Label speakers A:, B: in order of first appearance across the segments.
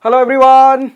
A: Hello everyone,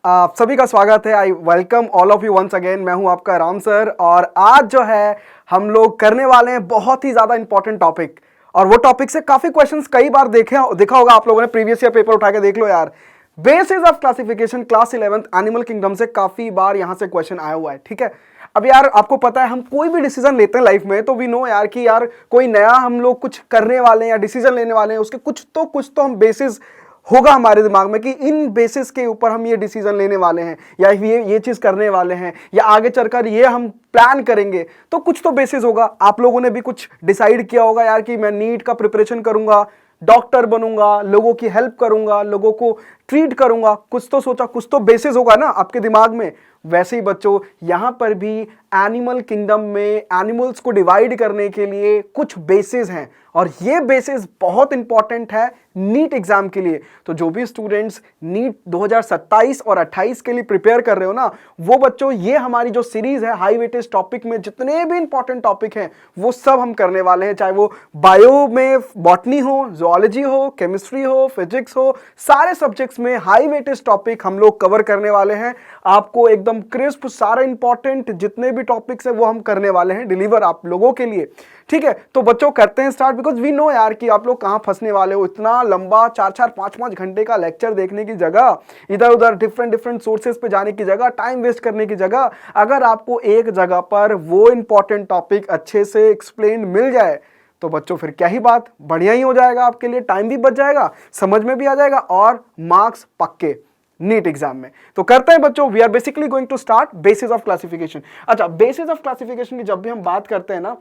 A: आप सभी का स्वागत है। I welcome all of you once again. मैं हूं आपका राम सर और आज जो है हम लोग करने वाले हैं बहुत ही ज़्यादा इंपॉर्टेंट टॉपिक। और वो टॉपिक से काफ़ी क्वेश्चंस कई बार देखा होगा आप लोगों ने, प्रीवियस ईयर पेपर उठा के देख लो यार। Basis of classification class 11th animal kingdom से काफ़ी बार यहाँ से क्वेश्चन आया हुआ है, ठीक है। अब यार आपको पता है हम कोई भी डिसीजन लेते हैं लाइफ में तो वी नो यार कि यार कोई नया हम लोग कुछ करने वाले हैं या डिसीजन लेने वाले हैं, उसके कुछ तो हम बेसिस होगा हमारे दिमाग में कि इन बेसिस के ऊपर हम ये डिसीजन लेने वाले हैं या ये चीज करने वाले हैं या आगे चलकर ये हम प्लान करेंगे, तो कुछ तो बेसिस होगा। आप लोगों ने भी कुछ डिसाइड किया होगा यार कि मैं नीट का प्रिपरेशन करूंगा, डॉक्टर बनूंगा, लोगों की हेल्प करूंगा, लोगों को ट्रीट करूंगा, कुछ तो सोचा, कुछ तो बेसिस होगा ना आपके दिमाग में। वैसे ही बच्चों यहां पर भी एनिमल किंगडम में एनिमल्स को डिवाइड करने के लिए कुछ बेसिस हैं और ये बेसिस बहुत इंपॉर्टेंट है नीट एग्जाम के लिए। तो जो भी स्टूडेंट्स नीट 2027 और 28 के लिए प्रिपेयर कर रहे हो ना, वो बच्चों ये हमारी जो सीरीज है हाई वेटेज टॉपिक में जितने भी इंपॉर्टेंट टॉपिक हैं वो सब हम करने वाले हैं, चाहे वो बायो में बॉटनी हो, जूलॉजी हो, केमिस्ट्री हो, फिजिक्स हो, सारे सब्जेक्ट्स में हाई वेटेज टॉपिक हम लोग कवर करने वाले हैं। आपको एकदम क्रिस्प सारे इंपॉर्टेंट जितने भी टॉपिक्स हैं वो हम करने वाले हैं डिलीवर आप लोगों के लिए, ठीक है। तो बच्चों करते हैं स्टार्ट, बिकॉज वी नो यार कि आप लोग कहां फंसने वाले हो। इतना लंबा 4-5 घंटे का लेक्चर देखने की जगह, इधर उधर डिफरेंट सोर्सेज पे जाने की जगह, टाइम वेस्ट करने की जगह, अगर आपको एक जगह पर वो इंपॉर्टेंट टॉपिक अच्छे से एक्सप्लेन मिल जाए तो बच्चों फिर क्या ही बात, बढ़िया ही हो जाएगा आपके लिए, टाइम भी बच जाएगा, समझ में भी आ जाएगा और मार्क्स पक्के नीट एग्जाम में। तो करते हैं बच्चों, we are basically going to start basis of classification. अच्छा, बेसिस ऑफ क्लासिफिकेशन की जब भी हम बात करते हैं ना,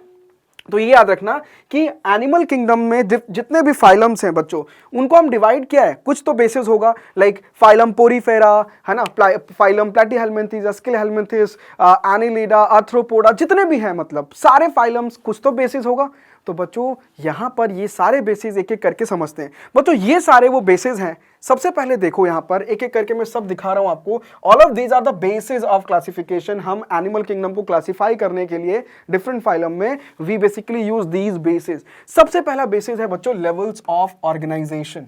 A: तो ये याद रखना कि एनिमल किंगडम में जितने भी फाइलम्स हैं बच्चों, उनको हम डिवाइड किया है, कुछ तो बेसिस होगा। लाइक फाइलम पोरीफेरा है ना, फाइलम प्लैटीहेल्मिन्थेस, स्किलहेल्मिन्थेस, एनिलिडा, आर्थ्रोपोडा, जितने भी हैं मतलब सारे फाइलम्स, कुछ तो बेसिस होगा। तो बच्चों यहां पर ये सारे बेसिस एक एक करके समझते हैं। बच्चों ये सारे वो बेसिस हैं। सबसे पहले देखो यहां पर एक एक करके मैं सब दिखा रहा हूं आपको। All of these are the basis of classification. हम एनिमल किंगडम को क्लासिफाई करने के लिए डिफरेंट फाइलम में we basically use these basis. सबसे पहला बेसिस है बच्चों लेवल्स ऑफ ऑर्गेनाइजेशन,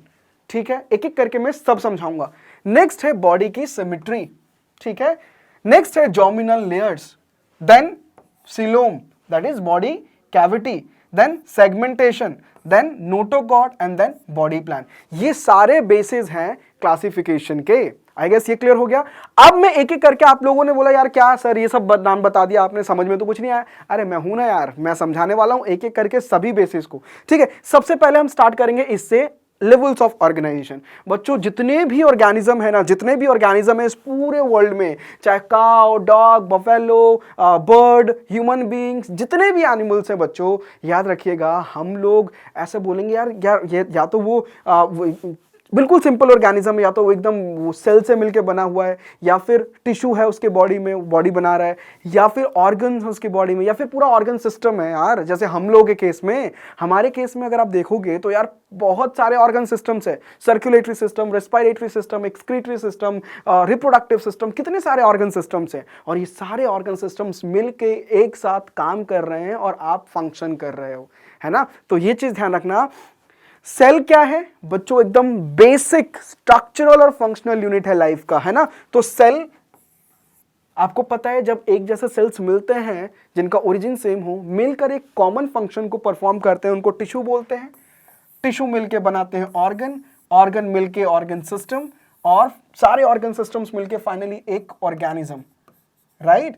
A: ठीक है। एक एक करके मैं सब समझाऊंगा। नेक्स्ट है बॉडी की सिमेट्री, ठीक है। नेक्स्ट है germinal layers, then coelom that is body cavity, then segmentation, then notochord and then body plan. ये सारे बेसिस हैं क्लासिफिकेशन के। आई गेस ये क्लियर हो गया। अब मैं एक एक करके, आप लोगों ने बोला यार क्या सर ये सब नाम बता दिया आपने, समझ में तो कुछ नहीं आया। अरे मैं हूं ना यार, मैं समझाने वाला हूं एक एक करके सभी बेसिस को, ठीक है। सबसे पहले हम स्टार्ट करेंगे इससे लेवल्स ऑफ ऑर्गेनाइजेशन। बच्चों जितने भी ऑर्गेनिज्म है ना, जितने भी ऑर्गेनिज्म है इस पूरे वर्ल्ड में, चाहे cow, dog, buffalo, bird, human beings, जितने भी एनिमल्स हैं बच्चों, याद रखिएगा हम लोग ऐसे बोलेंगे यार ये या तो वो बिल्कुल सिंपल ऑर्गेनिज्म है, या तो वो एकदम सेल से मिलके बना हुआ है, या फिर टिश्यू है उसके बॉडी में, बॉडी बना रहा है, या फिर ऑर्गन है उसकी बॉडी में, या फिर पूरा ऑर्गन सिस्टम है यार। जैसे हम लोग के केस में, हमारे केस में अगर आप देखोगे तो यार बहुत सारे ऑर्गन सिस्टम्स है। Circulatory system, respiratory system, excretory system, reproductive system, कितने सारे ऑर्गन सिस्टम्स हैं और ये सारे ऑर्गन सिस्टम्स मिलके एक साथ काम कर रहे हैं और आप फंक्शन कर रहे हो, है ना। तो ये चीज ध्यान रखना। सेल क्या है बच्चों, एकदम बेसिक स्ट्रक्चरल और फंक्शनल यूनिट है लाइफ का, है ना। तो सेल आपको पता है जब एक जैसे सेल्स मिलते हैं जिनका ओरिजिन सेम हो, मिलकर एक कॉमन फंक्शन को परफॉर्म करते हैं, उनको टिश्यू बोलते हैं। टिश्यू मिलके बनाते हैं ऑर्गन, ऑर्गन मिलके ऑर्गन सिस्टम, और सारे ऑर्गन सिस्टम्स मिलके फाइनली एक ऑर्गेनिज्म, राइट।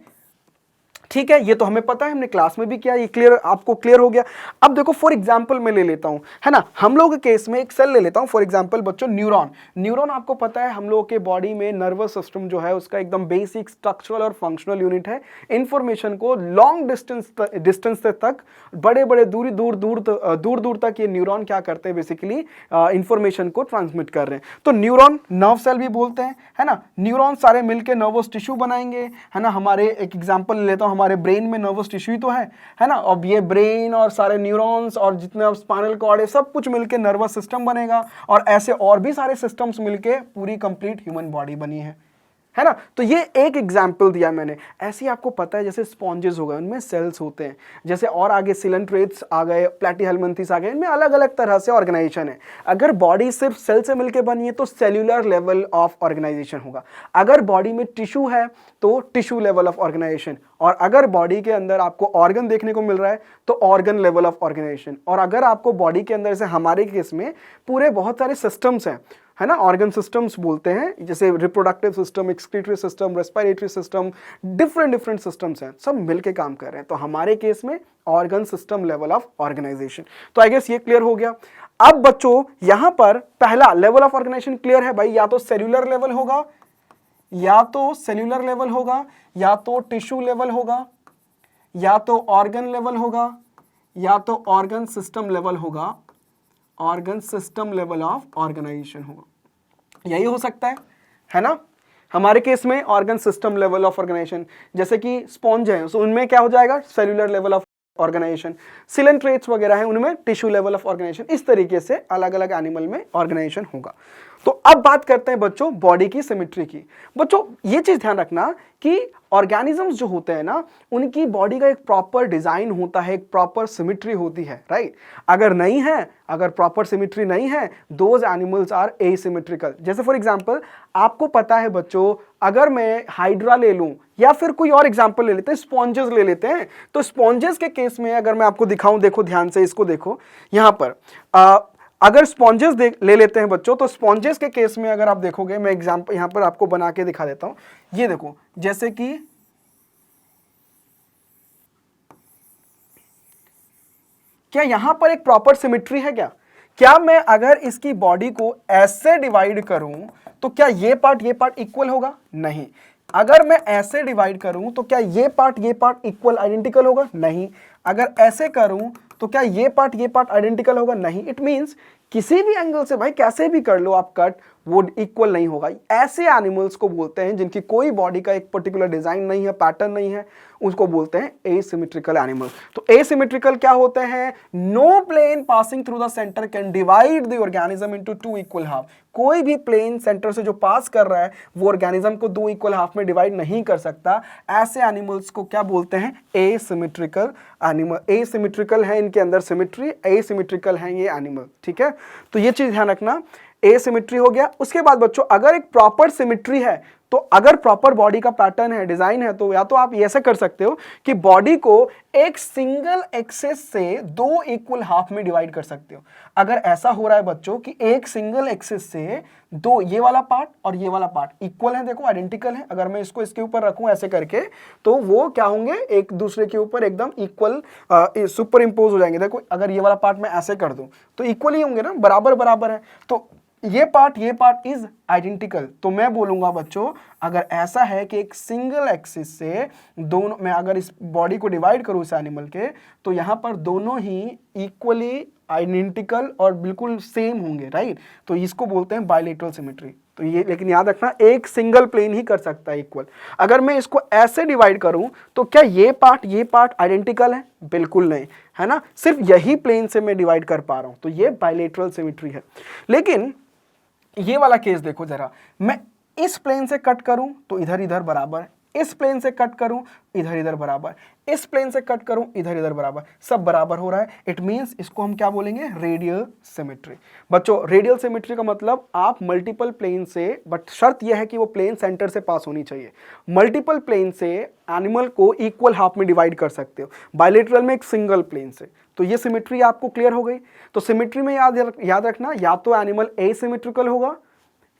A: ठीक है, ये तो हमें पता है, हमने क्लास में भी किया, ये क्लियर, आपको क्लियर हो गया। अब देखो फॉर एग्जांपल मैं ले लेता हूं, है ना, हम लोग के केस में एक सेल ले लेता हूं फॉर एग्जांपल बच्चों न्यूरॉन। न्यूरॉन आपको पता है हम लोग के बॉडी में नर्वस सिस्टम जो है उसका एकदम बेसिक स्ट्रक्चरल और फंक्शनल यूनिट है। इंफॉर्मेशन को लॉन्ग डिस्टेंस तक, बड़े बड़े दूर तक ये न्यूरॉन क्या करते हैं, बेसिकली इंफॉर्मेशन को ट्रांसमिट कर रहे हैं। तो न्यूरॉन नर्व सेल भी बोलते हैं, है ना। न्यूरॉन सारे मिलकर नर्वस टिश्यू बनाएंगे, है ना। हमारे एक एग्जांपल लेता हूं, हमारे ब्रेन में नर्वस टिश्यू तो है ना। अब ये ब्रेन और सारे न्यूरॉन्स और जितने स्पाइनल कॉर्ड है सब कुछ मिलके नर्वस सिस्टम बनेगा, और ऐसे और भी सारे सिस्टम्स मिलके पूरी कंप्लीट ह्यूमन बॉडी बनी है है ना। तो ये एक एग्जाम्पल दिया मैंने। ऐसे ही आपको पता है जैसे स्पॉन्जेस हो गए, उनमें सेल्स होते हैं, जैसे और आगे सिलेंट्रेट्स आ गए, प्लैटीहेल्मिन्थेस आ गए, इनमें अलग अलग तरह से ऑर्गेनाइजेशन है। अगर बॉडी सिर्फ सेल से मिलकर बनी है तो सेल्यूलर लेवल ऑफ ऑर्गेनाइजेशन होगा। अगर बॉडी में टिश्यू है तो टिश्यू लेवल ऑफ ऑर्गेनाइजेशन, और अगर बॉडी के अंदर आपको ऑर्गन देखने को मिल रहा है तो ऑर्गन लेवल ऑफ ऑर्गेनाइजेशन, और अगर आपको बॉडी के अंदर, जैसे हमारे केस में पूरे बहुत सारे सिस्टम्स हैं, है ना, ऑर्गन सिस्टम्स बोलते हैं, जैसे reproductive system, excretory system, respiratory system, different systems हैं, सब मिलके काम कर रहे हैं। तो हमारे केस में organ system level of organization. तो आई गेस ये क्लियर हो गया। अब बच्चों यहां पर पहला लेवल ऑफ ऑर्गेनाइजेशन क्लियर है भाई, या तो सेल्यूलर लेवल होगा, या तो सेल्यूलर लेवल होगा, या तो टिश्यू लेवल होगा, या तो ऑर्गन लेवल होगा, या तो ऑर्गन सिस्टम लेवल होगा, organ system level of organization होगा। यही हो सकता है ना। हमारे केस में organ system level of organization, जैसे कि स्पॉन्ज है तो उनमें क्या हो जाएगा, cellular level of organization, coelenterates वगैरह हैं उनमें टिश्यू लेवल ऑफ ऑर्गेनाइजेशन। इस तरीके से अलग अलग एनिमल में ऑर्गेनाइजेशन होगा। तो अब बात करते हैं बच्चों बॉडी की सिमेट्री की। बच्चों ये चीज ध्यान रखना कि ऑर्गेनिजम्स जो होते हैं ना, उनकी बॉडी का एक प्रॉपर डिजाइन होता है, एक प्रॉपर सिमेट्री होती है, राइट। अगर नहीं है, अगर प्रॉपर सिमेट्री नहीं है, दोज एनिमल्स आर एसिमेट्रिकल। जैसे फॉर एग्जांपल आपको पता है बच्चों, अगर मैं हाइड्रा ले लूं या फिर कोई और एग्जांपल ले लेते हैं, स्पॉन्जेस ले लेते हैं, तो स्पॉन्जेस के केस में अगर मैं आपको दिखाऊं, देखो ध्यान से, इसको देखो यहां पर, अगर स्पॉन्जेस ले लेते हैं बच्चों, तो स्पॉन्जेस के केस में अगर आप देखोगे, मैं एग्जांपल यहां पर आपको बना के दिखा देता हूं। ये देखो, जैसे कि क्या यहां पर एक प्रॉपर सिमेट्री है क्या मैं अगर इसकी बॉडी को ऐसे डिवाइड करूं तो क्या ये पार्ट इक्वल होगा? नहीं। अगर मैं ऐसे डिवाइड करूं तो क्या ये पार्ट इक्वल आइडेंटिकल होगा? नहीं। अगर ऐसे करूं तो क्या ये पार्ट आइडेंटिकल होगा? नहीं। इट मींस किसी भी एंगल से भाई कैसे भी कर लो आप कट, वो इक्वल नहीं होगा। ऐसे एनिमल्स को बोलते हैं जिनकी कोई बॉडी का एक पर्टिकुलर डिजाइन नहीं है, पैटर्न नहीं है, उसको बोलते हैं एसिमेट्रिकल एनिमल। तो एसिमेट्रिकल क्या होते हैं? No plane passing through the centre can divide the organism into two equal half. कोई भी प्लेन सेंटर से जो पास कर रहा है वो ऑर्गेनिज्म को दो इक्वल हाफ में डिवाइड नहीं कर सकता। ऐसे एनिमल्स को क्या बोलते हैं? Asymmetrical animal. एसिमेट्रिकल है इनके अंदर सिमेट्री, एसिमेट्रिकल है ये एनिमल, ठीक है। तो ये चीज ध्यान रखना, एसिमेट्री हो गया। उसके बाद बच्चों अगर एक प्रॉपर सिमेट्री है, तो अगर प्रॉपर बॉडी का पैटर्न है, डिजाइन है, तो या तो आप ऐसे कर सकते हो कि बॉडी को एक सिंगल एक्सिस से दो इक्वल हाफ में डिवाइड कर सकते हो। अगर ऐसा हो रहा है बच्चों कि एक सिंगल एक्सिस से दो, ये वाला पार्ट और ये वाला पार्ट इक्वल है, देखो आइडेंटिकल है, अगर मैं इसको इसके ऊपर रखूं ऐसे करके, तो वो क्या होंगे? एक दूसरे के ऊपर एकदम इक्वल सुपर इंपोज हो जाएंगे। देखो अगर ये वाला पार्ट मैं ऐसे कर दूं तो इक्वल ही होंगे ना, बराबर बराबर है। तो ये पार्ट इज आइडेंटिकल। तो मैं बोलूंगा बच्चों, अगर ऐसा है कि एक सिंगल एक्सिस से दोनों, मैं अगर इस बॉडी को डिवाइड करूं इस एनिमल के, तो यहां पर दोनों ही इक्वली आइडेंटिकल और बिल्कुल सेम होंगे, राइट। तो इसको बोलते हैं बायलेटरल सिमेट्री। तो ये लेकिन याद रखना, एक सिंगल प्लेन ही कर सकता है इक्वल। अगर मैं इसको ऐसे डिवाइड करूं तो क्या ये पार्ट आइडेंटिकल है? बिल्कुल नहीं, है ना। सिर्फ यही प्लेन से मैं डिवाइड कर पा रहा हूं, तो ये बायलेटरल सिमेट्री है। लेकिन ये वाला केस देखो जरा, मैं इस प्लेन से कट करूं तो इधर इधर बराबर, इस प्लेन से कट करूं इधर इधर बराबर, इस प्लेन से कट करूं इधर इधर बराबर, सब बराबर हो रहा है। इट मींस इसको हम क्या बोलेंगे? Radial symmetry. बच्चों रेडियल सिमेट्री का मतलब आप मल्टीपल प्लेन से, बट शर्त यह है कि वो प्लेन सेंटर से पास होनी चाहिए, मल्टीपल प्लेन से एनिमल को इक्वल हाफ में डिवाइड कर सकते हो, बायलेटरल में एक सिंगल प्लेन से। तो ये सिमेट्री आपको क्लियर हो गई। तो सिमेट्री में याद रखना, या तो एनिमल एसिमेट्रिकल होगा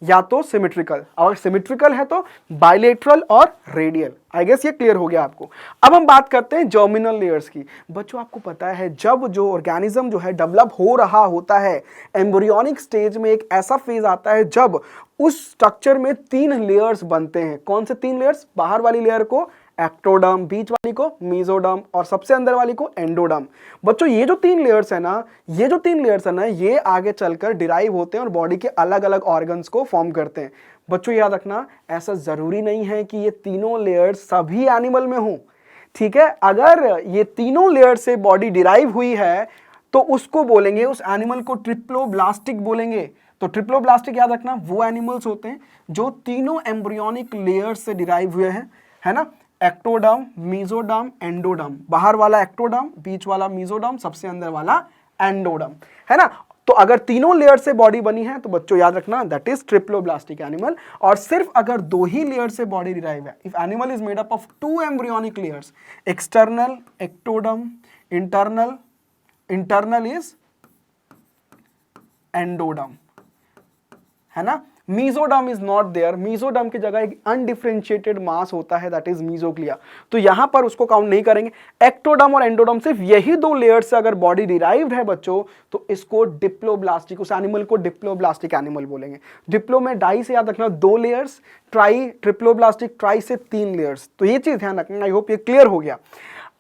A: या तो सिमेट्रिकल, और सिमेट्रिकल है तो बायलेटरल और रेडियल। आई गेस ये क्लियर हो गया आपको। अब हम बात करते हैं जर्मिनल लेयर्स की। बच्चों आपको पता है, जब जो ऑर्गेनिज्म जो है डेवलप हो रहा होता है, एम्ब्रियोनिक स्टेज में एक ऐसा फेज आता है जब उस स्ट्रक्चर में 3 लेयर्स बनते हैं। कौन से 3 लेयर्स? बाहर वाली लेयर को एक्टोडर्म, बीच वाली को मेसोडर्म और सबसे अंदर वाली को एंडोडर्म। बच्चों ये जो 3 लेयर्स है ना, ये आगे चलकर डिराइव होते हैं और बॉडी के अलग अलग ऑर्गन्स को फॉर्म करते हैं। बच्चों याद रखना, ऐसा जरूरी नहीं है कि ये तीनों लेयर्स सभी एनिमल में हो, ठीक है। अगर ये तीनों लेयर से बॉडी डिराइव हुई है तो उसको बोलेंगे, उस एनिमल को ट्रिप्लोब्लास्टिक बोलेंगे। तो ट्रिप्लोब्लास्टिक याद रखना वो एनिमल्स होते हैं जो तीनों एम्ब्रियोनिक लेयर्स से डिराइव हुए हैं, है ना, एक्टोडर्म, मेसोडर्म, एंडोडर्म। बाहर वाला एक्टोडर्म, बीच वाला मेसोडर्म, सबसे अंदर वाला एंडोडर्म, है ना। तो अगर तीनों लेयर से बॉडी बनी है तो बच्चों याद रखना दैट इज ट्रिप्लोब्लास्टिक एनिमल। और सिर्फ अगर दो ही लेयर से बॉडी डिराइव है, if animal is made up of two embryonic layers, external ectoderm, internal is endoderm, है ना। Mesoderm is not there, mesoderm की जगह एक अनडिफरेंशिएटेड मास होता है दैट इज मीजोग्लिया, तो यहां पर उसको काउंट नहीं करेंगे। एक्टोडर्म और एंडोडर्म सिर्फ यही दो लेयर से अगर बॉडी डिराइव्ड है बच्चों तो इसको डिप्लोब्लास्टिक, उस एनिमल को डिप्लोब्लास्टिक एनिमल बोलेंगे। डिप्लो में डाई से याद रखना दो लेयर्स, ट्राई ट्रिप्लोब्लास्टिक ट्राई से 3 लेयर्स। तो ये चीज ध्यान रखना, आई होप ये क्लियर हो गया।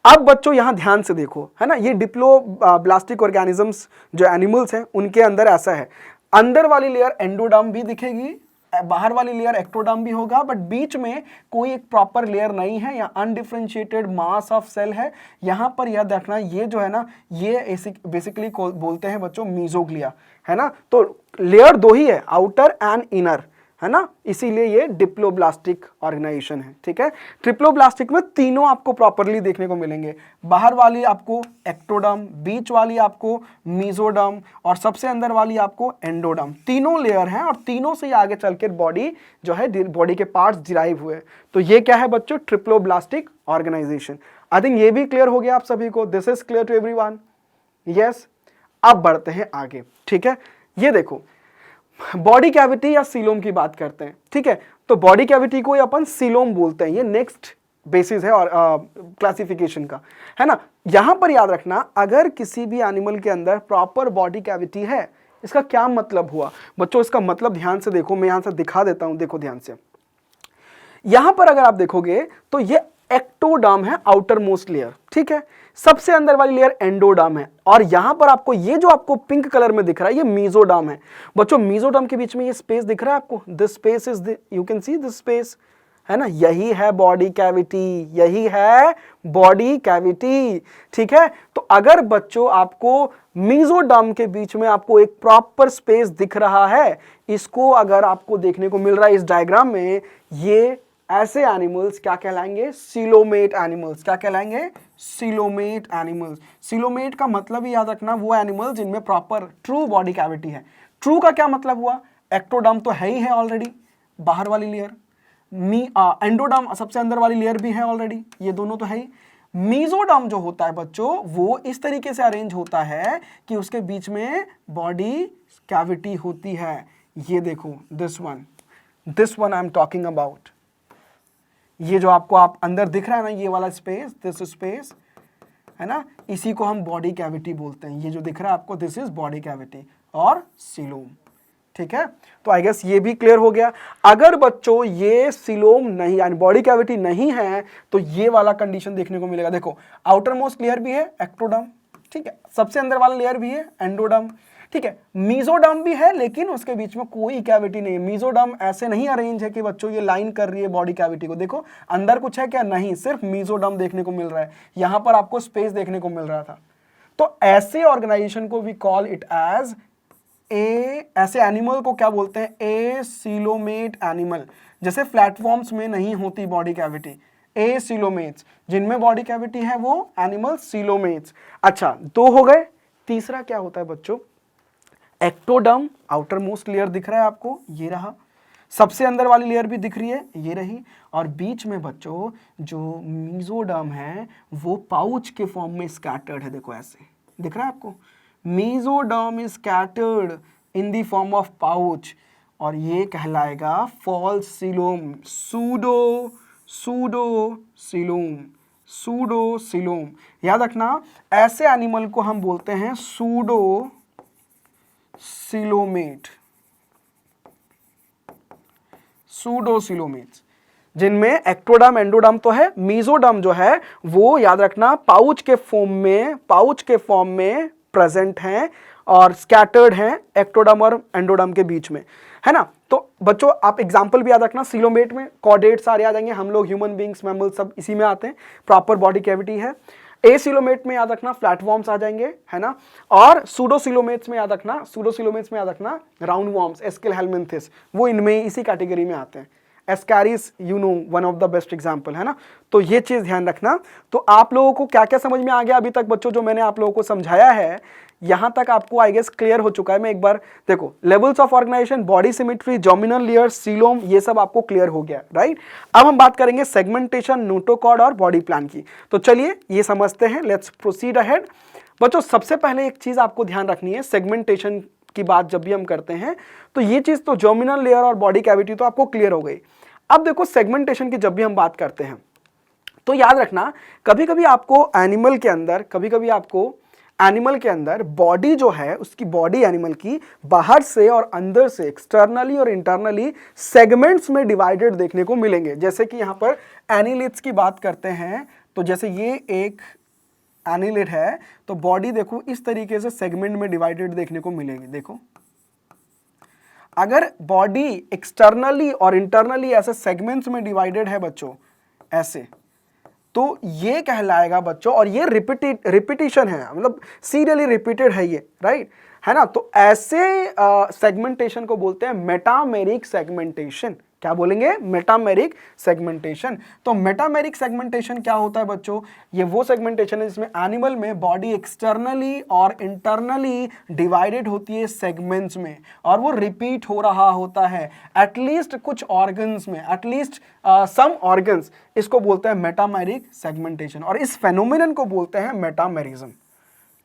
A: अब बच्चों यहां ध्यान से देखो, है ना, ये डिप्लोब्लास्टिक ऑर्गेनिजम्स जो एनिमल्स हैं उनके अंदर ऐसा है, अंदर वाली लेयर एंडोडर्म भी दिखेगी, बाहर वाली लेयर एक्टोडर्म भी होगा, बट बीच में कोई एक प्रॉपर लेयर नहीं है, या अनडिफरेंशिएटेड मास ऑफ सेल है। यहां पर याद रखना ये जो है ना, ये बेसिकली बोलते हैं बच्चों मीजोग्लिया, है ना। तो लेयर दो ही है, आउटर एंड इनर, है ना, इसीलिए ये डिप्लोब्लास्टिक ऑर्गेनाइजेशन है, ठीक है। ट्रिप्लोब्लास्टिक में तीनों आपको प्रॉपरली देखने को मिलेंगे, बाहर वाली आपको एक्टोडर्म, बीच वाली आपको मीजोडर्म, और सबसे अंदर वाली आपको एंडोडर्म। तीनों लेयर हैं और तीनों से आगे चलकर बॉडी जो है, बॉडी के पार्ट्स डिराइव हुए। तो ये क्या है बच्चों, ट्रिप्लोब्लास्टिक ऑर्गेनाइजेशन। आई थिंक ये भी क्लियर हो गया आप सभी को, this is clear to everyone, yes. अब बढ़ते हैं आगे, ठीक है। ये देखो बॉडी कैविटी या सीलोम की बात करते हैं, ठीक है। तो बॉडी कैविटी को अपन सीलोम बोलते हैं, ये नेक्स्ट बेसिस है और क्लासिफिकेशन का, है ना। यहां पर याद रखना अगर किसी भी एनिमल के अंदर प्रॉपर बॉडी कैविटी है, इसका क्या मतलब हुआ बच्चों, इसका मतलब ध्यान से देखो, मैं यहां से दिखा देता हूं, देखो ध्यान से। यहां पर अगर आप देखोगे तो ये एक्टोडर्म है, आउटर मोस्ट लेयर, ठीक है। सबसे अंदर वाली लेयर एंडोडर्म है, और यहां पर आपको ये जो आपको पिंक कलर में दिख रहा है ये मीजोडर्म है। बच्चों मीजोडर्म के बीच में ये स्पेस दिख रहा है आपको, this space is, you can see this space, है ना, यही है बॉडी कैविटी, यही है बॉडी कैविटी, ठीक है। तो अगर बच्चों आपको मीजोडर्म के बीच में आपको एक प्रॉपर स्पेस दिख रहा है, इसको अगर आपको देखने को मिल रहा है इस डायग्राम में, ये ऐसे एनिमल्स क्या कहलाएंगे, सीलोमेट एनिमल्स। क्या कहलाएंगे, सीलोमेट एनिमल्स। सीलोमेट का मतलब ही याद रखना वो एनिमल जिनमें प्रॉपर ट्रू बॉडी कैविटी है। ट्रू का क्या मतलब हुआ, एक्टोडर्म तो है ही है ऑलरेडी, बाहर वाली लेयर, एंडोडर्म सबसे अंदर वाली लेयर भी है ऑलरेडी, ये दोनों तो है ही। मीजोडर्म जो होता है बच्चों वो इस तरीके से अरेंज होता है कि उसके बीच में बॉडी कैविटी होती है। ये देखो this one I am talking about, ये जो आपको आप अंदर दिख रहा है ना, ये वाला स्पेस, दिस स्पेस, है ना, इसी को हम बॉडी कैविटी बोलते हैं। ये जो दिख रहा है आपको, दिस इज बॉडी कैविटी और सीलोम, ठीक है। तो आई गेस ये भी क्लियर हो गया। अगर बच्चों ये सीलोम नहीं, यानी बॉडी कैविटी नहीं है, तो ये वाला कंडीशन देखने को मिलेगा। देखो आउटर मोस्ट लेयर भी है एक्टोडर्म, ठीक है, सबसे अंदर वाला लेयर भी है एंडोडर्म, ठीक है। मीजोडर्म भी है लेकिन उसके बीच में कोई कैविटी नहीं है। मीजोडर्म ऐसे नहीं अरेंज है कि बच्चों ये लाइन कर रही है बॉडी कैविटी को, देखो अंदर कुछ है क्या, नहीं, सिर्फ मीजोडर्म देखने को मिल रहा है, यहां पर आपको स्पेस देखने को मिल रहा था। तो ऐसे ऑर्गेनाइजेशन को वी कॉल इट एज ऐसे एनिमल को क्या बोलते हैं, ए सीलोमेट एनिमल। जैसे प्लेटफॉर्म्स में नहीं होती बॉडी कैविटी, ए सीलोमेट्स, जिनमें बॉडी कैविटी है वो एनिमल सीलोमेट्स। अच्छा, दो हो गए, तीसरा क्या होता है बच्चों, एक्टोडर्म, आउटर मोस्ट लेयर दिख रहा है आपको, ये रहा, सबसे अंदर वाली लेयर भी दिख रही है, ये रही, और बीच में बच्चों जो मीजोडर्म है वो पाउच के फॉर्म में स्कैटर्ड है, देखो ऐसे दिख रहा है आपको, mesoderm is scattered in the form of pouch, और ये कहलाएगा फॉल्स सीलोम, सूडो सीलोम। याद रखना ऐसे एनिमल को हम बोलते हैं सूडो सीलोमेट्स, जिनमें एक्टोडर्म एंडोडर्म तो है, मीजोडर्म जो है वो याद रखना पाउच के फॉर्म में प्रेजेंट हैं और स्कैटर्ड हैं एक्टोडर्म और एंडोडर्म के बीच में, है ना। तो बच्चों आप एग्जांपल भी याद रखना, सीलोमेट में कॉर्डेट सारे आ जाएंगे, हम लोग ह्यूमन बींग्स, मैमल सब इसी में आते हैं, प्रॉपर बॉडी कैविटी है। एसिलोमेट में याद रखना फ्लैटवॉर्म्स आ जाएंगे, है ना। और सूडोसिलोमेट्स में याद रखना, सूडोसिलोमेट्स में याद रखना राउंड वॉर्म्स, एस्केल हेलमिंथिस, वो इनमें इसी कैटेगरी में आते हैं। Ascaris you know one of the best example, है ना। तो ये चीज ध्यान रखना। तो आप लोगों को क्या क्या समझ में आ गया अभी तक बच्चों, जो मैंने आप लोगों को समझाया है यहां तक आपको आई गेस क्लियर हो चुका है। मैं एक बार देखो, levels of organisation, body symmetry, germinal layer, coelom, ये सब आपको क्लियर हो गया, राइट। अब हम बात करेंगे सेगमेंटेशन, नोटोकॉर्ड और बॉडी प्लान की। तो चलिए ये समझते हैं, लेट्स प्रोसीड अहेड। बच्चों सबसे पहले एक चीज आपको ध्यान रखनी है, सेगमेंटेशन की बात जब भी हम करते हैं तो ये चीज तो जर्मिनल लेयर और बॉडी कैविटी तो आपको क्लियर हो गई। अब देखो सेगमेंटेशन की जब भी हम बात करते हैं तो याद रखना, कभी कभी आपको एनिमल के अंदर बॉडी जो है, उसकी बॉडी एनिमल की बाहर से और अंदर से, एक्सटर्नली और इंटरनली सेगमेंट्स में डिवाइडेड देखने को मिलेंगे। जैसे कि यहां पर एनिलिड्स की बात करते हैं तो जैसे ये एक एनिलिड है तो बॉडी देखो इस तरीके से सेगमेंट में डिवाइडेड देखने को मिलेगी। देखो अगर बॉडी एक्सटर्नली और इंटरनली ऐसे सेगमेंट्स में डिवाइडेड है बच्चों ऐसे, तो ये कहलाएगा बच्चों, और ये रिपीटिशन है, मतलब सीरियली रिपीटेड है ये, राइट, है ना। तो ऐसे सेगमेंटेशन को बोलते हैं मेटामेरिक सेगमेंटेशन। क्या बोलेंगे? Metameric segmentation. तो मेटामेरिक सेगमेंटेशन क्या होता है बच्चों? ये वो सेगमेंटेशन है जिसमें एनिमल में बॉडी एक्सटर्नली और इंटरनली डिवाइडेड होती है सेगमेंट्स में, और वो रिपीट हो रहा होता है एटलीस्ट कुछ ऑर्गन्स में, एटलीस्ट सम ऑर्गन्स। इसको बोलते हैं मेटामेरिक सेगमेंटेशन, और इस फेनोमेनन को बोलते हैं मेटामेरिज्म।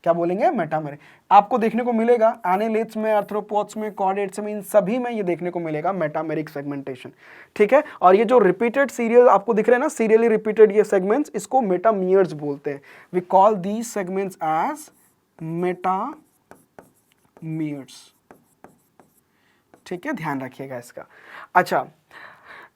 A: क्या बोलेंगे? मेटामेरिक। आपको देखने को मिलेगा एनालिड्स में, आर्थ्रोपोड्स में, कॉर्डेट्स में, इन सभी में ये देखने को मिलेगा मेटामेरिक सेगमेंटेशन, ठीक है। और ये जो रिपीटेड सीरियल आपको दिख रहे हैं ना, सीरियली रिपीटेड ये सेगमेंट्स, इसको मेटामियर्स बोलते हैं। We call these segments as metameres, ठीक है, ध्यान रखिएगा इसका। अच्छा,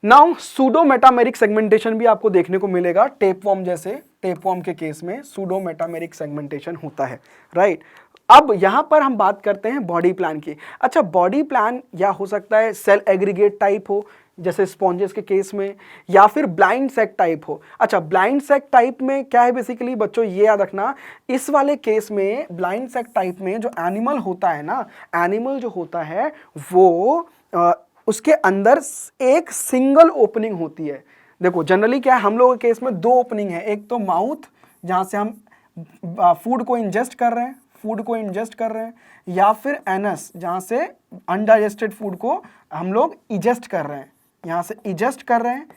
A: नाउ सूडो मेटामेरिक सेगमेंटेशन भी आपको देखने को मिलेगा टेपवॉर्म जैसे, टेपवॉर्म के केस में सूडो मेटामेरिक सेगमेंटेशन होता है, राइट। अब यहां पर हम बात करते हैं बॉडी प्लान की। अच्छा, बॉडी प्लान या हो सकता है सेल एग्रीगेट टाइप हो जैसे स्पॉन्जेस के केस में, या फिर ब्लाइंड सेक टाइप हो। अच्छा, ब्लाइंड सेक टाइप में क्या है बेसिकली बच्चों, ये याद रखना, इस वाले केस में ब्लाइंड सेक टाइप में जो एनिमल होता है ना, एनिमल जो होता है वो उसके अंदर एक सिंगल ओपनिंग होती है। देखो जनरली क्या है, हम लोगों के केस में दो ओपनिंग है, एक तो माउथ जहां से हम फूड को इंजेस्ट कर रहे हैं, या फिर एनस जहां से अनडाइजेस्टेड फूड को हम लोग इजेस्ट कर रहे हैं, यहां से इजेस्ट कर रहे हैं,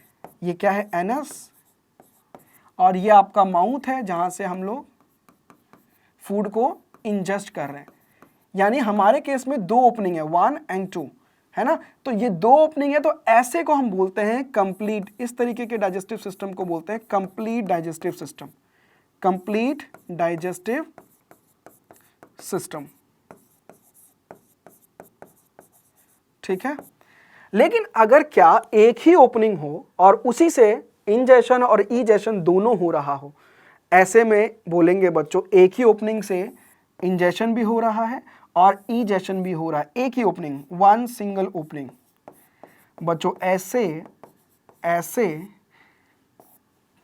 A: ये क्या है? एनस। और ये आपका माउथ है जहां से हम लोग फूड को इंजेस्ट कर रहे हैं। यानी हमारे केस में दो ओपनिंग है, 1 and 2, है ना। तो ये दो ओपनिंग है, तो ऐसे को हम बोलते हैं कंप्लीट, इस तरीके के डाइजेस्टिव सिस्टम को बोलते हैं complete digestive system, complete digestive system, ठीक है। लेकिन अगर क्या एक ही ओपनिंग हो और उसी से इंजेशन और इजेशन दोनों हो रहा हो, ऐसे में बोलेंगे बच्चों एक ही ओपनिंग से इंजेशन भी हो रहा है और इजेशन भी हो रहा है, एक ही ओपनिंग, वन सिंगल ओपनिंग। बच्चों ऐसे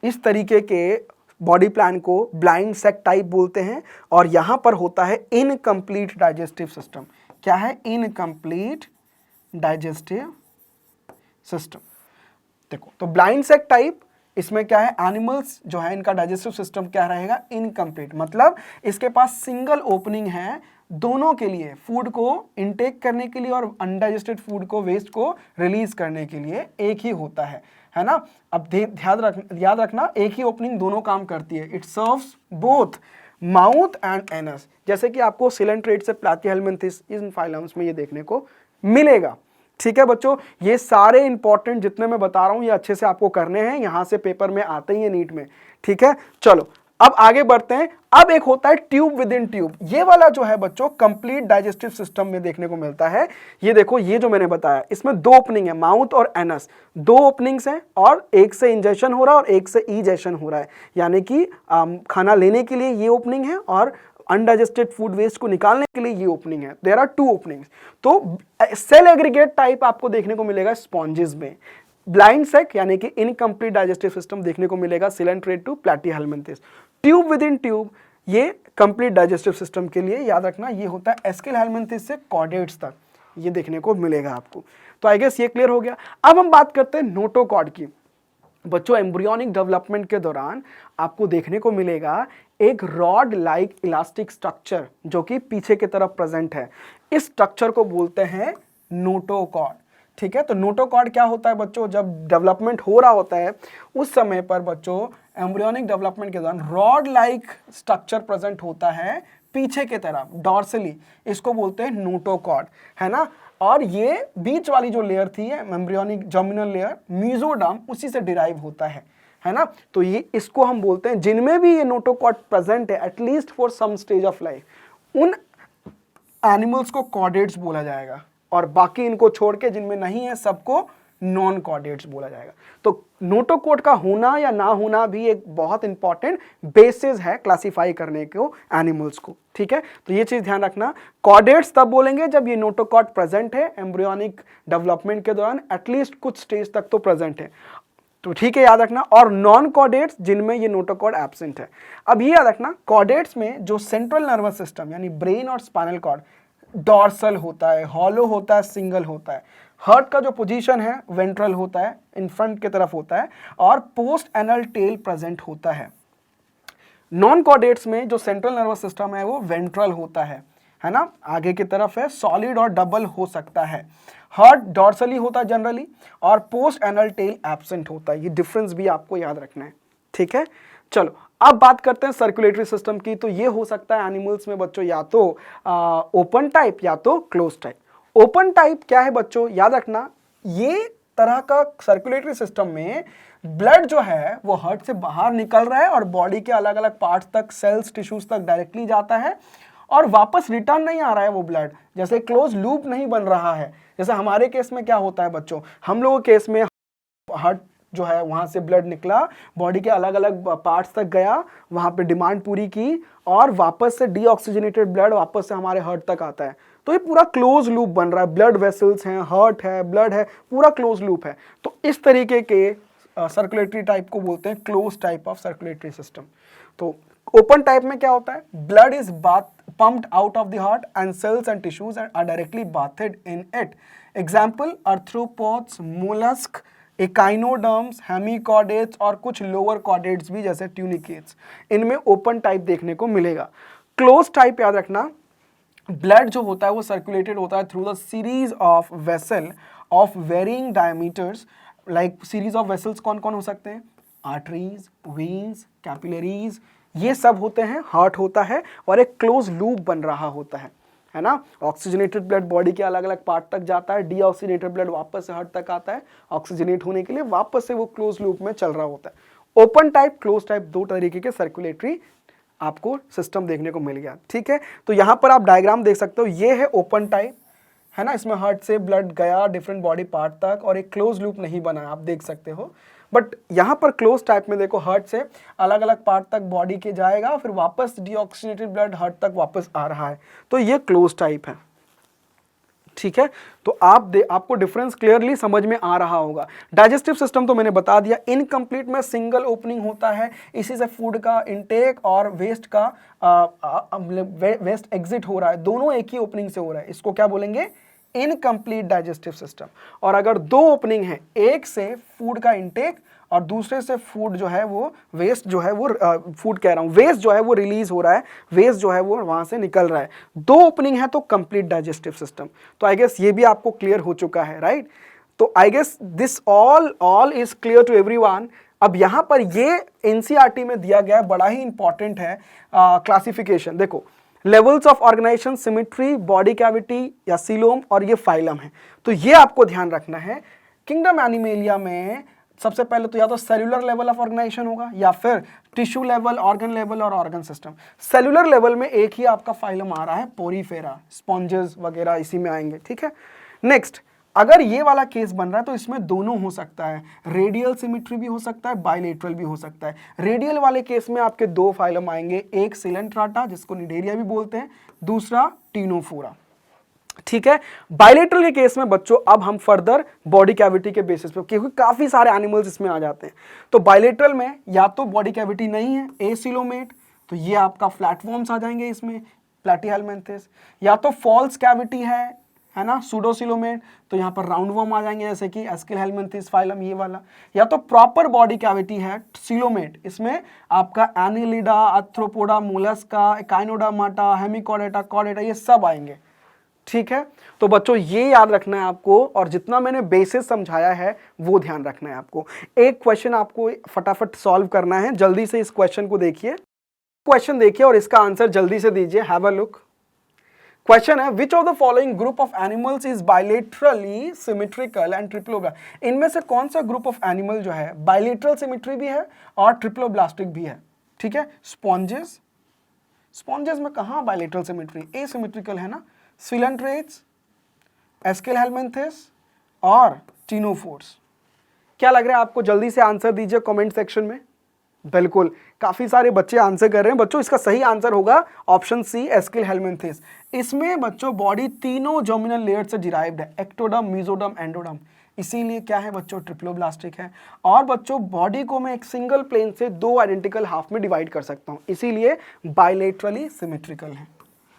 A: इस तरीके के बॉडी प्लान को ब्लाइंड सेक टाइप बोलते हैं, और यहां पर होता है इनकम्प्लीट डाइजेस्टिव सिस्टम। क्या है? Incomplete digestive system. देखो, तो ब्लाइंड सेक टाइप, इसमें क्या है, एनिमल्स जो है इनका डाइजेस्टिव सिस्टम क्या रहेगा? इनकम्प्लीट, मतलब इसके पास सिंगल ओपनिंग है दोनों के लिए, फूड को इनटेक करने के लिए और अनडाइजेस्टेड फूड को, वेस्ट को रिलीज करने के लिए एक ही होता है ना। अब याद रखना, एक ही ओपनिंग दोनों काम करती है, it serves both mouth and anus, जैसे कि आपको सिलेंट्रेट से प्लैटिहेल्मिन्थिस इन फाइलम्स में ये देखने को मिलेगा, ठीक है बच्चों। ये सारे इंपॉर्टेंट जितने मैं बता रहा हूं ये अच्छे से आपको करने हैं, यहां से पेपर में आते ही है नीट में, ठीक है। चलो अब आगे बढ़ते हैं। अब एक होता है ट्यूब विद इन ट्यूब, ये वाला जो है बच्चों कंप्लीट डाइजेस्टिव सिस्टम में देखने को मिलता है। ये देखो, ये जो मैंने बताया इसमें दो ओपनिंग है, माउथ और एनस, दो ओपनिंग्स हैं, और एक से इंजेशन हो रहा है और एक से इजेशन हो रहा है, यानी कि खाना लेने के लिए ये ओपनिंग है और अनडाइजेस्टेड फूड वेस्ट को निकालने के लिए ये ओपनिंग है। There are two openings. तो सेल एग्रीगेट टाइप आपको देखने को मिलेगा स्पॉन्जेस में, ब्लाइंड सेक यानी कि इनकम्प्लीट डाइजेस्टिव सिस्टम देखने को मिलेगा coelenterate to platyhelminthes. Tube within tube, ये कंप्लीट डाइजेस्टिव सिस्टम के लिए याद रखना ये होता है एस्केल हेलमिंथिस से कॉर्डेट्स तक, ये देखने को मिलेगा आपको। तो आई गेस ये क्लियर हो गया। अब हम बात करते हैं नोटोकॉर्ड की। बच्चों एम्ब्रियोनिक डेवलपमेंट के दौरान आपको देखने को मिलेगा एक रॉड लाइक इलास्टिक स्ट्रक्चर जो कि पीछे की तरफ प्रेजेंट है। इस स्ट्रक्चर को बोलते हैं नोटोकॉर्ड। ठीक है, तो नोटोकॉर्ड क्या होता है बच्चों, जब डेवलपमेंट हो रहा होता है उस समय पर बच्चों एम्ब्रियोनिक डेवलपमेंट के दौरान रॉड लाइक स्ट्रक्चर प्रेजेंट होता है पीछे की तरफ डॉर्सली, इसको बोलते हैं नोटोकॉर्ड, है ना। और ये बीच वाली जो लेयर थी एम्ब्रियोनिक जर्मिनल लेयर मीजोडर्म, उसी से डिराइव होता है ना। तो ये इसको हम बोलते हैं जिनमें भी ये नोटोकॉर्ड प्रेजेंट है at least for some stage of life, उन एनिमल्स को कॉर्डेट्स बोला जाएगा, और बाकी इनको छोड़ के जिनमें नहीं है सबको नॉन कॉर्डेट्स बोला जाएगा। तो नोटोकॉर्ड का होना या ना होना भी एक बहुत इंपॉर्टेंट बेसिस है क्लासिफाई करने को एनिमल्स को। ठीक है, तो ये चीज ध्यान रखना, कॉर्डेट्स तब बोलेंगे जब ये नोटोकॉर्ड प्रेजेंट है एम्ब्रियोनिक डेवलपमेंट के दौरान, एटलीस्ट कुछ स्टेज तक तो प्रेजेंट है, तो ठीक है याद रखना। और नॉन कॉर्डेट्स जिनमें ये नोटोकॉर्ड एब्सेंट है। अब ये याद रखना, कॉर्डेट्स में जो सेंट्रल नर्वस सिस्टम यानी ब्रेन और स्पाइनल कॉर्ड डॉर्सल होता है, हॉलो होता है, सिंगल होता है। हार्ट का जो पोजीशन है वेंट्रल होता है, इन फ्रंट की तरफ होता है, और पोस्ट एनल टेल प्रेजेंट होता है। नॉन कॉर्डेट्स में जो सेंट्रल नर्वस सिस्टम है वो वेंट्रल होता है ना, आगे की तरफ है, सॉलिड और डबल हो सकता है। हार्ट डॉर्सली होता है जनरली, और पोस्ट एनल टेल एब्सेंट होता है। ये डिफरेंस भी आपको याद रखना है। ठीक है, चलो अब बात करते हैं सर्कुलेटरी सिस्टम की। तो ये हो सकता है एनिमल्स में बच्चों या तो ओपन टाइप या तो क्लोज टाइप। ओपन टाइप क्या है बच्चों, याद रखना, ये तरह का सर्कुलेटरी सिस्टम में ब्लड जो है वो हार्ट से बाहर निकल रहा है और बॉडी के अलग अलग पार्ट्स तक, सेल्स, टिश्यूज तक डायरेक्टली जाता है और वापस रिटर्न नहीं आ रहा है वो ब्लड, जैसे क्लोज लूप नहीं बन रहा है। जैसे हमारे केस में क्या होता है बच्चों, हम लोगों के केस में हार्ट जो है वहां से ब्लड निकला, बॉडी के अलग अलग पार्ट्स तक गया, वहां पे डिमांड पूरी की और वापस से डीऑक्सीजनेटेड ब्लड वापस से हमारे हार्ट तक आता है। तो ये पूरा क्लोज लूप बन रहा है, ब्लड वेसल्स हैं, हार्ट है, ब्लड है, पूरा क्लोज लूप है। तो इस तरीके के सर्कुलेटरी टाइप को बोलते हैं close type of circulatory system. तो ओपन टाइप में क्या होता है, blood is pumped out of the heart and cells and tissues are directly bathed in it. Example, arthropods, mollusk, echinoderms, hemichordates और कुछ लोअर कॉर्डेट्स भी जैसे ट्यूनिकेट्स, इनमें ओपन टाइप देखने को मिलेगा। क्लोज टाइप याद रखना, ब्लड जो होता है वो सर्कुलेटेड होता है through the series of vessel of varying diameters. Like series of vessels कौन कौन हो सकते हैं, आर्टरीज, वेन्स, कैपिलरीज, ये सब होते हैं, हार्ट होता है और एक क्लोज लूप बन रहा होता है ना। ऑक्सीजनेटेड ब्लड बॉडी के अलग अलग पार्ट तक जाता है, डीऑक्सीजनेटेड ब्लड वापस से हार्ट तक आता है ऑक्सीजनेट होने के लिए, वापस से वो क्लोज लूप में चल रहा होता है। ओपन टाइप, क्लोज टाइप, दो तरीके के सर्कुलेटरी आपको सिस्टम देखने को मिल गया। ठीक है, तो यहां पर आप डायग्राम देख सकते हो, ये है ओपन टाइप, है ना, इसमें हार्ट से ब्लड गया डिफरेंट बॉडी पार्ट तक और एक क्लोज लूप नहीं बना, आप देख सकते हो। बट यहाँ पर क्लोज टाइप में देखो, हार्ट से अलग अलग पार्ट तक बॉडी के जाएगा, फिर वापस डीऑक्सीजनेटेड ब्लड हार्ट तक वापस आ रहा है, तो ये क्लोज टाइप है। ठीक है, तो आपको डिफरेंस क्लियरली समझ में आ रहा होगा। डाइजेस्टिव सिस्टम तो मैंने बता दिया, इनकम्प्लीट में सिंगल ओपनिंग होता है, इसी से फूड का इनटेक और वेस्ट का वेस्ट एग्जिट हो रहा है, दोनों एक ही ओपनिंग से हो रहा है, इसको क्या बोलेंगे, इनकम्प्लीट डाइजेस्टिव सिस्टम। और अगर दो ओपनिंग है, एक से फूड का इनटेक और दूसरे से फूड जो है वो वेस्ट जो है वो फूड कह रहा हूं, वेस्ट जो है वो रिलीज हो रहा है, वेस्ट जो है वो वहां से निकल रहा है, दो ओपनिंग है तो कंप्लीट डाइजेस्टिव सिस्टम। तो आई गेस ये भी आपको क्लियर हो चुका है, राइट। तो I guess this all is clear to everyone. अब यहां पर ये एनसीईआरटी में दिया गया है, बड़ा ही इंपॉर्टेंट है क्लासिफिकेशन। देखो, levels of organisation, symmetry, body cavity या सीलोम, और ये फाइलम है। तो ये आपको ध्यान रखना है। किंगडम एनिमेलिया में सबसे पहले तो या तो सेल्यूलर लेवल ऑफ ऑर्गेनाइजेशन होगा या फिर टिश्यू लेवल, ऑर्गन लेवल और ऑर्गन सिस्टम। सेल्यूलर लेवल में एक ही आपका फाइलम आ रहा है, पोरीफेरा, स्पॉन्जेस वगैरह इसी में आएंगे। ठीक है, नेक्स्ट, अगर ये वाला केस बन रहा है तो इसमें दोनों हो सकता है, रेडियल सिमेट्री भी हो सकता है, बायलेटरल भी हो सकता है। रेडियल वाले केस में आपके दो फाइलम आएंगे, एक सिलेंट्राटा जिसको निडेरिया भी बोलते हैं, दूसरा टीनोफोरा। ठीक है। बायलेटरल के केस में बच्चों अब हम फर्दर बॉडी कैविटी के बेसिस पे, क्योंकि काफी सारे एनिमल्स इसमें आ जाते हैं। तो बायलेटरल में या तो बॉडी कैविटी नहीं है, एसिलोमेट, तो ये आपका फ्लैटफॉर्म्स आ जाएंगे इसमें, प्लैटीहेलमिन्थेस। या तो फॉल्स कैविटी है ना, सूडोसिलोमेट, तो यहाँ पर राउंड वर्म आ जाएंगे जैसे कि एस्किलहेलमिन्थेस फाइलम ये वाला। या तो प्रॉपर बॉडी कैविटी है सिलोमेट, इसमें आपका annelida, arthropoda, mollusca, echinodermata, hemichordata, chordata ये सब आएंगे। ठीक है, तो बच्चों ये याद रखना है आपको, और जितना मैंने बेसिस समझाया है वो ध्यान रखना है आपको। एक क्वेश्चन आपको फटाफट सॉल्व करना है, जल्दी से इस क्वेश्चन को देखिए। क्वेश्चन देखिए और इसका आंसर जल्दी से दीजिए। Have a look. क्वेश्चन है, which of the following group of animals is bilaterally symmetrical and triploblastic. इनमें से कौन सा ग्रुप ऑफ एनिमल जो है बायलेटरल सिमेट्री भी है और ट्रिप्लोब्लास्टिक भी है। ठीक है, स्पॉन्जेस, स्पॉन्जेस में कहां बायलेटरल सिमेट्री, एसिमेट्रिकल है ना। सिलेंट्रेट्स, एस्किलहेलमिन्थेस और टिनोफोर्स। क्या लग रहा है आपको, जल्दी से आंसर दीजिए कमेंट सेक्शन में। बिल्कुल, काफी सारे बच्चे आंसर कर रहे हैं। बच्चों इसका सही आंसर होगा ऑप्शन सी, एस्किलहेलमिन्थेस। इसमें बच्चों बॉडी तीनों जर्मिनल लेयर से डिराइव्ड है, एक्टोडर्म, मेसोडर्म, एंडोडर्म, इसीलिए क्या है बच्चों, ट्रिप्लोब्लास्टिक है। और बच्चों बॉडी को मैं एक सिंगल प्लेन से दो आइडेंटिकल हाफ में डिवाइड कर सकता हूं, इसीलिए बायलेटरली सिमेट्रिकल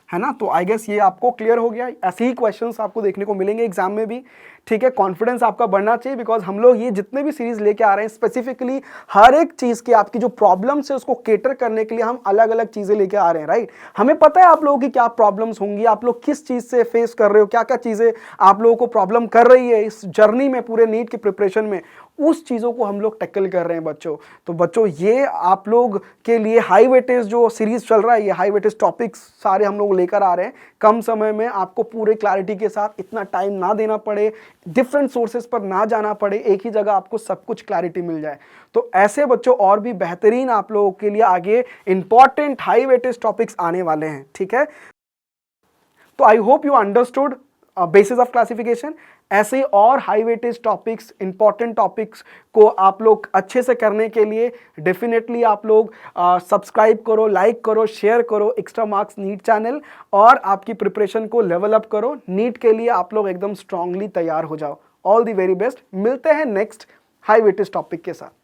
A: है ना। तो आई गेस ये आपको क्लियर हो गया। ऐसे ही क्वेश्चंस आपको देखने को मिलेंगे एग्जाम में भी। ठीक है, कॉन्फिडेंस आपका बढ़ना चाहिए, बिकॉज हम लोग ये जितने भी सीरीज लेके आ रहे हैं स्पेसिफिकली हर एक चीज की आपकी जो प्रॉब्लम्स है उसको केटर करने के लिए हम अलग अलग चीजें लेके आ रहे हैं, राइट। हमें पता है आप लोगों की क्या प्रॉब्लम्स होंगी, आप लोग किस चीज से फेस कर रहे हो, क्या क्या चीजें आप लोगों को प्रॉब्लम कर रही है इस जर्नी में, पूरे नीट की प्रिपरेशन में, उस चीजों को हम लोग टैकल कर रहे हैं बच्चों। तो बच्चों ये आप लोग के लिए हाई वेटेज जो सीरीज चल रहा है, ये हाई वेटेज टॉपिक्स सारे हम लोग लेकर आ रहे हैं। कम समय में आपको पूरे क्लैरिटी के साथ, इतना टाइम ना देना पड़े, डिफरेंट सोर्सेज पर ना जाना पड़े, एक ही जगह आपको सब कुछ क्लैरिटी मिल जाए। तो ऐसे बच्चों और भी बेहतरीन आप लोगों के लिए आगे इंपॉर्टेंट हाई वेटेज टॉपिक्स आने वाले हैं। ठीक है, तो I hope you understood basis of classification. ऐसे और high weightage topics, important topics को आप लोग अच्छे से करने के लिए डेफिनेटली आप लोग सब्सक्राइब करो, लाइक करो, शेयर करो एक्स्ट्रा मार्क्स नीट चैनल, और आपकी प्रिपरेशन को लेवल अप करो। नीट के लिए आप लोग एकदम स्ट्रांगली तैयार हो जाओ। All the very best. मिलते हैं नेक्स्ट हाई वेटेज टॉपिक के साथ।